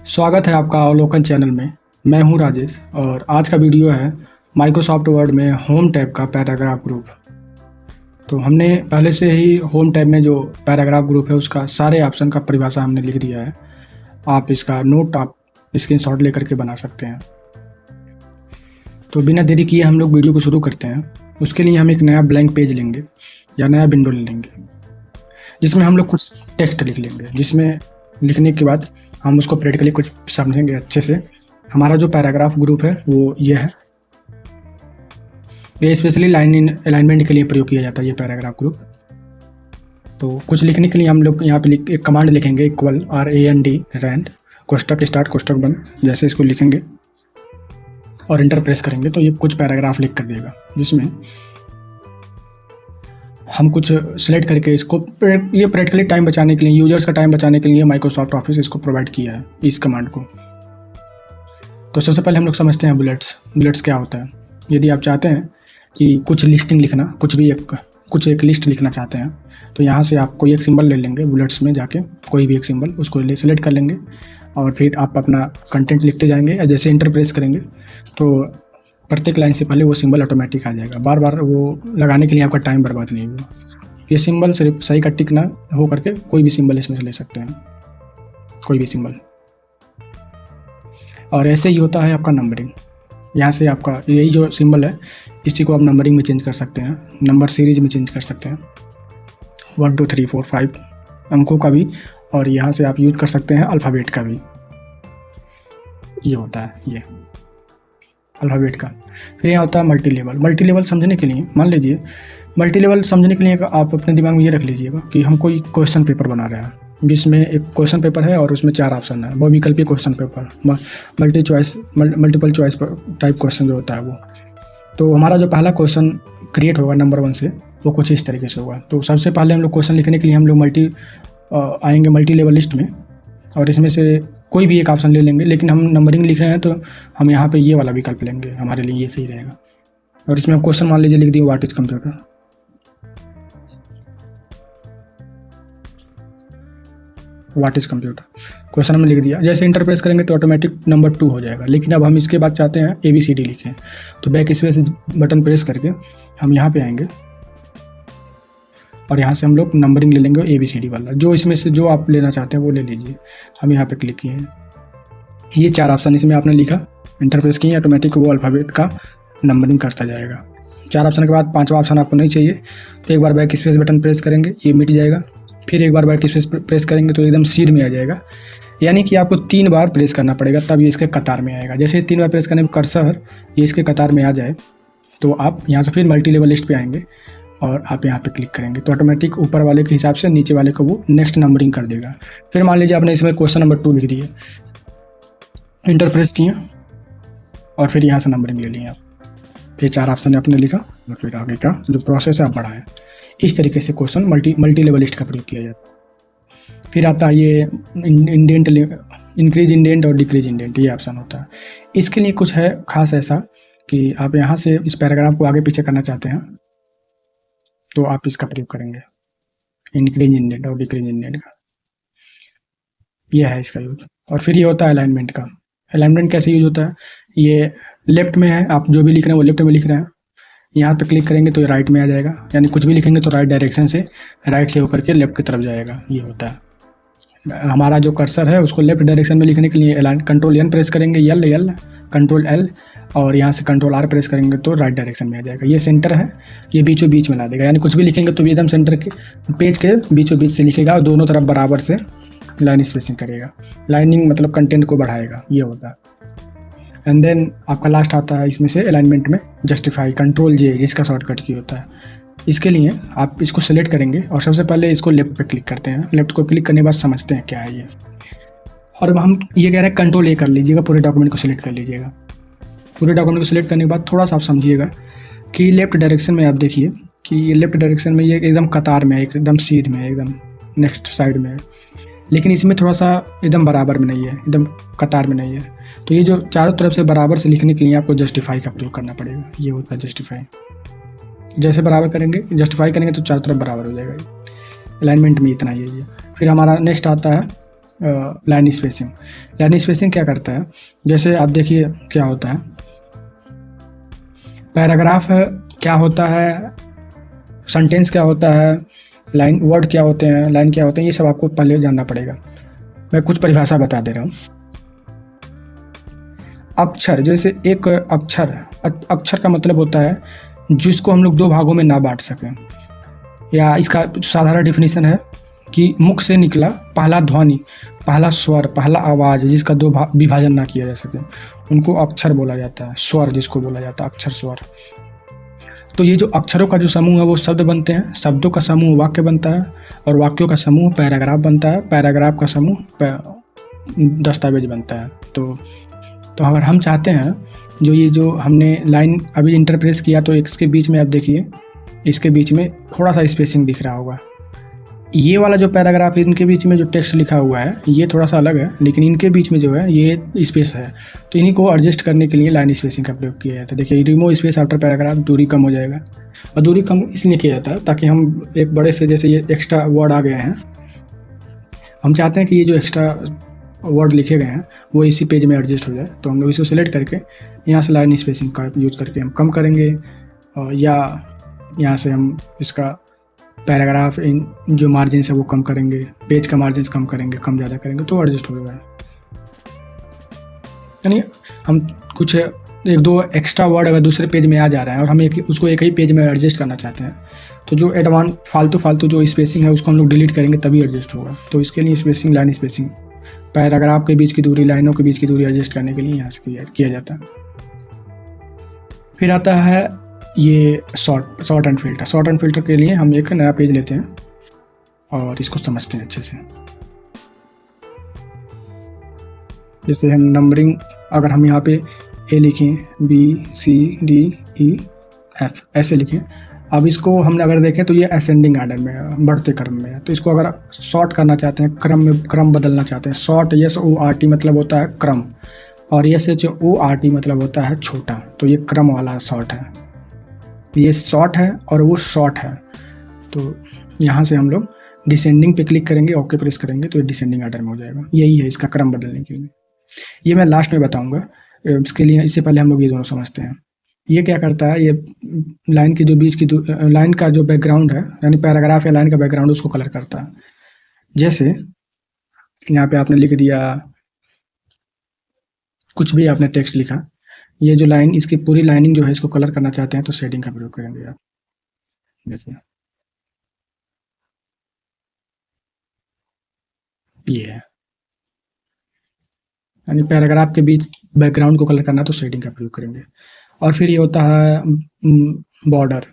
स्वागत है आपका अवलोकन चैनल में। मैं हूं राजेश और आज का वीडियो है माइक्रोसॉफ्ट वर्ड में होम टैब का पैराग्राफ ग्रुप। तो हमने पहले से ही होम टैब में जो पैराग्राफ ग्रुप है उसका सारे ऑप्शन का परिभाषा हमने लिख दिया है। आप इसका नोट आप स्क्रीनशॉट लेकर के बना सकते हैं। तो बिना देरी किए हम लोग वीडियो को शुरू करते हैं। उसके लिए हम एक नया ब्लैंक पेज लेंगे या नया विंडो ले लेंगे जिसमें हम लोग कुछ टेक्स्ट लिख लेंगे, जिसमें लिखने के बाद हम उसको प्रैक्टिकली कुछ समझेंगे अच्छे से। हमारा जो पैराग्राफ ग्रुप है वो ये है। ये स्पेशली अलाइनमेंट के लिए प्रयोग किया जाता है ये पैराग्राफ ग्रुप। तो कुछ लिखने के लिए हम लोग यहाँ पे एक कमांड लिखेंगे इक्वल RAND रैंड कोष्टक स्टार्ट कोष्टक बंद, जैसे इसको लिखेंगे और इंटर प्रेस करेंगे तो ये कुछ पैराग्राफ लिख कर देगा, जिसमें हम कुछ सिलेक्ट करके इसको ये प्रैक्टिकली टाइम बचाने के लिए, यूजर्स का टाइम बचाने के लिए माइक्रोसॉफ्ट ऑफिस इसको प्रोवाइड किया है इस कमांड को। तो सबसे पहले हम लोग समझते हैं बुलेट्स क्या होता है। यदि आप चाहते हैं कि कुछ लिस्टिंग लिखना, कुछ एक लिस्ट लिखना चाहते हैं, तो यहाँ से आप कोई एक सिंबल ले लेंगे, बुलेट्स में जाके कोई भी एक सिंबल उसको सिलेक्ट कर लेंगे और फिर आप अपना कंटेंट लिखते जाएंगे। जैसे इंटर प्रेस करेंगे तो प्रत्येक लाइन से पहले वो सिंबल ऑटोमेटिक आ जाएगा। बार बार वो लगाने के लिए आपका टाइम बर्बाद नहीं होगा। ये सिंबल सिर्फ सही का टिक ना हो करके कोई भी सिंबल इसमें से ले सकते हैं, कोई भी सिंबल। और ऐसे ही होता है आपका नंबरिंग। यहाँ से आपका यही जो सिंबल है इसी को आप नंबरिंग में चेंज कर सकते हैं, नंबर सीरीज में चेंज कर सकते हैं, 1 2 3 4 5 अंकों का भी। और यहाँ से आप यूज कर सकते हैं अल्फ़ाबेट का भी। ये होता है ये अल्फ़ाबेट का। फिर यहाँ होता है मल्टी लेवल समझने के लिए। मान लीजिए मल्टी लेवल समझने के लिए आप अपने दिमाग में ये रख लीजिएगा कि हम कोई क्वेश्चन पेपर बना रहे हैं, जिसमें एक क्वेश्चन पेपर है और उसमें 4 ऑप्शन है, वो विकल्पीय question paper, multiple choice type question जो होता है वो। तो हमारा जो पहला क्वेश्चन क्रिएट होगा नंबर 1 से, वो कुछ इस तरीके से होगा। तो सबसे पहले हम लोग क्वेश्चन लिखने के लिए हम लोग आएंगे मल्टी लेवल लिस्ट में और इसमें से कोई भी एक ऑप्शन ले लेंगे। लेकिन हम नंबरिंग लिख रहे हैं तो हम यहाँ पे ये वाला विकल्प लेंगे, हमारे लिए ये सही रहेगा। और इसमें हम क्वेश्चन मान लीजिए लिख दिए what is computer. What is computer question हमने लिख दिया। जैसे इंटर प्रेस करेंगे तो ऑटोमेटिक नंबर 2 हो जाएगा। लेकिन अब हम इसके बाद चाहते हैं ABCD लिखें, तो बैक स्पेस बटन प्रेस करके हम यहाँ पे आएंगे और यहाँ से हम लोग नंबरिंग ले लेंगे ABCD वाला। जो इसमें से जो आप लेना चाहते हैं वो ले लीजिए। हम यहाँ पे क्लिक किए हैं, ये 4 ऑप्शन इसमें आपने लिखा, इंटर प्रेस किए, ऑटोमेटिक वो अल्फ़ाबेट का नंबरिंग करता जाएगा। 4 ऑप्शन के बाद 5वां ऑप्शन आपको नहीं चाहिए तो एक बार बैक स्पेस बटन प्रेस करेंगे, ये मिट जाएगा। फिर एक बार बैक स्पेस प्रेस करेंगे तो एकदम सीध में आ जाएगा। यानी कि आपको 3 बार प्रेस करना पड़ेगा तब ये इसके कतार में आएगा। जैसे 3 बार प्रेस करने पर कर्सर ये इसके कतार में आ जाए तो आप यहाँ से फिर मल्टी लेवल लिस्ट पे आएंगे और आप यहाँ पे क्लिक करेंगे तो ऑटोमेटिक ऊपर वाले के हिसाब से नीचे वाले को वो नेक्स्ट नंबरिंग कर देगा। फिर मान लीजिए आपने इसमें क्वेश्चन नंबर 2 लिख दिए, इंटर प्रेस किया और फिर यहाँ से नंबरिंग ले लिया। फिर 4 ऑप्शन आपने लिखा और फिर आगे का जो प्रोसेस है आप बढ़ाएं। इस तरीके से क्वेश्चन मल्टी लेवल लिस्ट का प्रयोग किया जाता है। फिर आता है ये इंडेंट, इंक्रीज इंडेंट और डिक्रीज इंडेंट, ये ऑप्शन होता है। इसके लिए कुछ है खास ऐसा कि आप यहाँ से इस पैराग्राफ को आगे पीछे करना चाहते हैं तो आप इसका प्रयोग करेंगे, इंक्रीज इंडेंट और डिक्रीज इंडेंट का। यह है इसका यूज। और फिर ये होता है अलाइनमेंट का। अलाइनमेंट कैसे यूज होता है, ये लेफ्ट में है, आप जो भी लिख रहे हैं वो लेफ्ट में लिख रहे हैं, यहाँ पे क्लिक करेंगे तो ये राइट में आ जाएगा। यानी कुछ भी लिखेंगे तो राइट डायरेक्शन से, राइट से होकर के लेफ्ट की तरफ जाएगा। ये होता है। हमारा जो कर्सर है उसको लेफ्ट डायरेक्शन में लिखने के लिए कंट्रोल N प्रेस करेंगे, L कंट्रोल L, और यहाँ से कंट्रोल R प्रेस करेंगे तो राइट डायरेक्शन में आ जाएगा। ये सेंटर है, ये बीचों बीच में ला देगा। यानी कुछ भी लिखेंगे तो एकदम सेंटर के पेज के बीचों बीच से लिखेगा और दोनों तरफ बराबर से लाइन स्पेसिंग करेगा। लाइनिंग मतलब कंटेंट को बढ़ाएगा, ये होता है। एंड देन आपका लास्ट आता है इसमें से अलाइनमेंट में जस्टिफाई, कंट्रोल J, जिसका शॉर्टकट की होता है। इसके लिए आप इसको सेलेक्ट करेंगे और सबसे पहले इसको लेफ्ट पे क्लिक करते हैं। लेफ्ट को क्लिक करने के बाद समझते हैं क्या है ये। और अब हम ये कह रहे हैं कंट्रोल A कर लीजिएगा, पूरे डॉक्यूमेंट को सिलेक्ट कर लीजिएगा। पूरे डॉक्यूमेंट को सिलेक्ट करने के बाद थोड़ा सा आप समझिएगा कि लेफ्ट डायरेक्शन में आप देखिए कि ये लेफ्ट डायरेक्शन में ये एकदम कतार में है, एकदम सीध में है, एकदम नेक्स्ट साइड में है। लेकिन इसमें थोड़ा सा एकदम बराबर में नहीं है, एकदम कतार में नहीं है। तो ये जो चारों तरफ से बराबर से लिखने के लिए आपको जस्टिफाई का प्रयोग करना पड़ेगा। ये होता है जस्टिफाई। जैसे बराबर करेंगे, जस्टिफाई करेंगे तो चारों तरफ बराबर हो जाएगा। अलाइनमेंट में इतना ही है। फिर हमारा नेक्स्ट आता है लाइन स्पेसिंग। लाइन स्पेसिंग क्या करता है, जैसे आप देखिए क्या होता है, पैराग्राफ क्या होता है, सेंटेंस क्या होता है, लाइन वर्ड क्या होते हैं, लाइन क्या होते हैं, ये सब आपको पहले जानना पड़ेगा। मैं कुछ परिभाषा बता दे रहा हूँ। अक्षर, जैसे एक अक्षर, अक्षर का मतलब होता है जिसको हम लोग दो भागों में ना बांट सकें, या इसका साधारण डिफिनीशन है कि मुख से निकला पहला ध्वनि, पहला स्वर, पहला आवाज़ जिसका दो विभाजन ना किया जा सके, उनको अक्षर बोला जाता है। स्वर जिसको बोला जाता है अक्षर, स्वर। तो ये जो अक्षरों का जो समूह है वो शब्द बनते हैं, शब्दों का समूह वाक्य बनता है, और वाक्यों का समूह पैराग्राफ बनता है, पैराग्राफ का समूह दस्तावेज बनता है। तो अगर हम चाहते हैं जो हमने लाइन अभी इंटरप्रेस किया, तो इसके बीच में आप देखिए, इसके बीच में थोड़ा सा स्पेसिंग दिख रहा होगा। ये वाला जो पैराग्राफ है, इनके बीच में जो टेक्स्ट लिखा हुआ है ये थोड़ा सा अलग है, लेकिन इनके बीच में जो है ये स्पेस है। तो इन्हीं को एडजस्ट करने के लिए लाइन स्पेसिंग का प्रयोग किया जाता है। देखिए, रिमूव स्पेस आफ्टर पैराग्राफ, दूरी कम हो जाएगा। और दूरी कम इसलिए किया जाता है ताकि हम एक बड़े से, जैसे ये एक्स्ट्रा वर्ड आ गए हैं, हम चाहते हैं कि ये जो एक्स्ट्रा वर्ड लिखे गए हैं वो इसी पेज में एडजस्ट हो जाए। तो हम लोग इसको सिलेक्ट करके यहाँ से लाइन स्पेसिंग का यूज़ करके हम कम करेंगे, या यहाँ से हम इसका पैराग्राफ इन जो मार्जिन है वो कम करेंगे, पेज का मार्जिन कम करेंगे, कम ज़्यादा करेंगे तो एडजस्ट हो जाएगा। यानी हम कुछ एक दो एक्स्ट्रा वर्ड अगर दूसरे पेज में आ जा रहा है और हम उसको एक ही पेज में एडजस्ट करना चाहते हैं, तो जो एडवांस फालतू जो स्पेसिंग है उसको हम लोग डिलीट करेंगे तभी एडजस्ट होगा। तो इसके लिए स्पेसिंग, लाइन स्पेसिंग, पैराग्राफ के बीच की दूरी, लाइनों के बीच की दूरी एडजस्ट करने के लिए यहाँ से किया जाता है। फिर आता है ये short and filter. Short and filter के लिए हम एक नया पेज लेते हैं और इसको समझते हैं अच्छे से। जैसे हम नंबरिंग, अगर हम यहाँ पे ए लिखें, BCDE F ऐसे लिखें। अब इसको हमने अगर देखें तो ये असेंडिंग आर्डर में है, बढ़ते क्रम में है। तो इसको अगर शॉर्ट करना चाहते हैं, क्रम बदलना चाहते हैं, शॉर्ट SORT मतलब होता है क्रम, और SHORT मतलब होता है छोटा। तो ये क्रम वाला शॉर्ट है, ये शॉर्ट है और वो शॉर्ट है। तो यहाँ से हम लोग डिसेंडिंग पे क्लिक करेंगे, ओके प्रेस करेंगे तो ये डिसेंडिंग आर्डर में हो जाएगा। यही है इसका क्रम बदलने के लिए। ये मैं लास्ट में बताऊंगा, इसके लिए इससे पहले हम लोग ये दोनों समझते हैं। ये क्या करता है, ये लाइन के जो बीच की लाइन का जो बैकग्राउंड है, यानी पैराग्राफ या लाइन का बैकग्राउंड, उसको कलर करता है। जैसे यहाँ पे आपने लिख दिया कुछ भी, आपने टेक्स्ट लिखा, ये जो लाइन, इसकी पूरी लाइनिंग जो है इसको कलर करना चाहते हैं तो शेडिंग का प्रयोग करेंगे आप। देखिए ये है, यानी पैराग्राफ के बीच बैकग्राउंड को कलर करना तो शेडिंग का प्रयोग करेंगे। और फिर ये होता है बॉर्डर।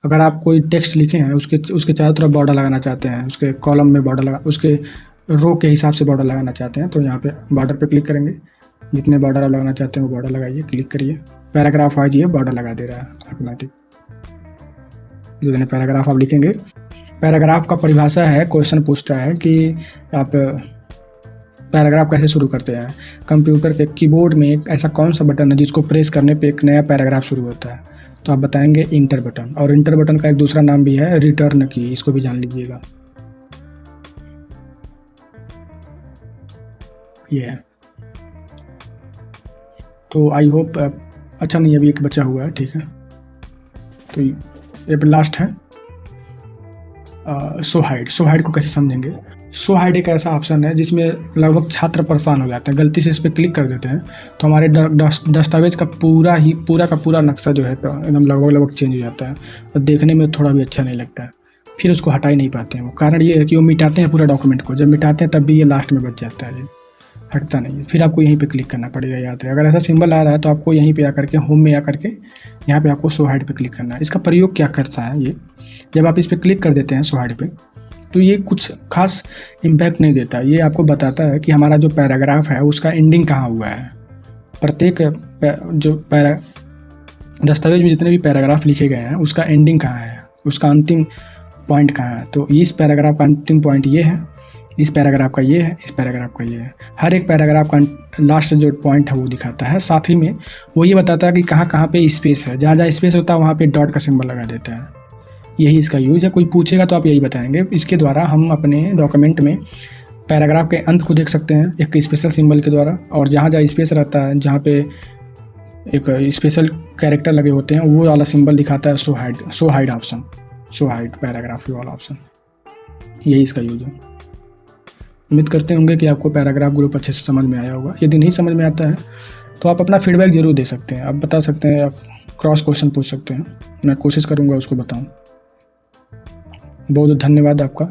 अगर आप कोई टेक्स्ट लिखे हैं, उसके चारों तरफ बॉर्डर लगाना चाहते हैं, उसके कॉलम में बॉर्डर लगा, उसके रो के हिसाब से बॉर्डर लगाना चाहते हैं, तो यहाँ पे बॉर्डर पे क्लिक करेंगे। जितने बॉर्डर आप लगाना चाहते हैं वो बॉर्डर लगाइए, क्लिक करिए। पैराग्राफ वाइज ये बॉर्डर लगा दे रहा है ऑटोमेटिक। जितने पैराग्राफ आप लिखेंगे, पैराग्राफ का परिभाषा है, क्वेश्चन पूछता है कि आप पैराग्राफ कैसे शुरू करते हैं। कंप्यूटर के कीबोर्ड में एक ऐसा कौन सा बटन है जिसको प्रेस करने पे एक नया पैराग्राफ शुरू होता है, तो आप बताएंगे इंटर बटन। और इंटर बटन का एक दूसरा नाम भी है रिटर्न की, इसको भी जान लीजिएगा। ये है। तो आई होप, अच्छा नहीं अभी एक बचा हुआ है, ठीक है। तो ये लास्ट है शो हाइड को कैसे समझेंगे। शो हाइड एक ऐसा ऑप्शन है जिसमें लगभग छात्र परेशान हो जाते हैं, गलती से इस पर क्लिक कर देते हैं तो हमारे दस्तावेज का पूरा नक्शा जो है एकदम लगभग चेंज हो जाता है और देखने में थोड़ा भी अच्छा नहीं लगता है। फिर उसको हटा ही नहीं पाते हैं। वो कारण ये है कि वो मिटाते हैं पूरा डॉक्यूमेंट को, जब मिटाते हैं तब भी ये लास्ट में बच जाता है, ये हटता नहीं है। फिर आपको यहीं पे क्लिक करना पड़ेगा, याद है। अगर ऐसा सिंबल आ रहा है तो आपको यहीं पे आकर के होम में आकर के यहाँ पे आपको शो हाइड पे क्लिक करना है। इसका प्रयोग क्या करता है, ये जब आप इस पर क्लिक कर देते हैं शो हाइड पे, तो ये कुछ खास इम्पैक्ट नहीं देता। ये आपको बताता है कि हमारा जो पैराग्राफ है उसका एंडिंग कहाँ हुआ है। प्रत्येक जो दस्तावेज में जितने भी पैराग्राफ लिखे गए हैं उसका एंडिंग कहाँ है, उसका अंतिम पॉइंट कहाँ है। तो इस पैराग्राफ का अंतिम पॉइंट ये है, इस पैराग्राफ का ये है, इस पैराग्राफ का ये है। हर एक पैराग्राफ का लास्ट जो पॉइंट है वो दिखाता है। साथ ही में वो ये बताता है कि कहाँ कहाँ पे स्पेस है, जहाँ जहाँ स्पेस होता है वहाँ पे डॉट का सिंबल लगा देता है। यही इसका यूज है। कोई पूछेगा तो आप यही बताएंगे। इसके द्वारा हम अपने डॉक्यूमेंट में पैराग्राफ के अंत को देख सकते हैं एक स्पेशल सिंबल के द्वारा, और जहाँ जहाँ स्पेस रहता है, जहाँ पे एक स्पेशल कैरेक्टर लगे होते हैं, वो वाला सिंबल दिखाता है show hide option, show hide paragraph वाला ऑप्शन। यही इसका यूज है। उम्मीद करते होंगे कि आपको पैराग्राफ ग्रुप अच्छे से समझ में आया होगा। यदि नहीं समझ में आता है तो आप अपना फीडबैक ज़रूर दे सकते हैं, आप बता सकते हैं, आप क्रॉस क्वेश्चन पूछ सकते हैं, मैं कोशिश करूँगा उसको बताऊँ। बहुत धन्यवाद आपका।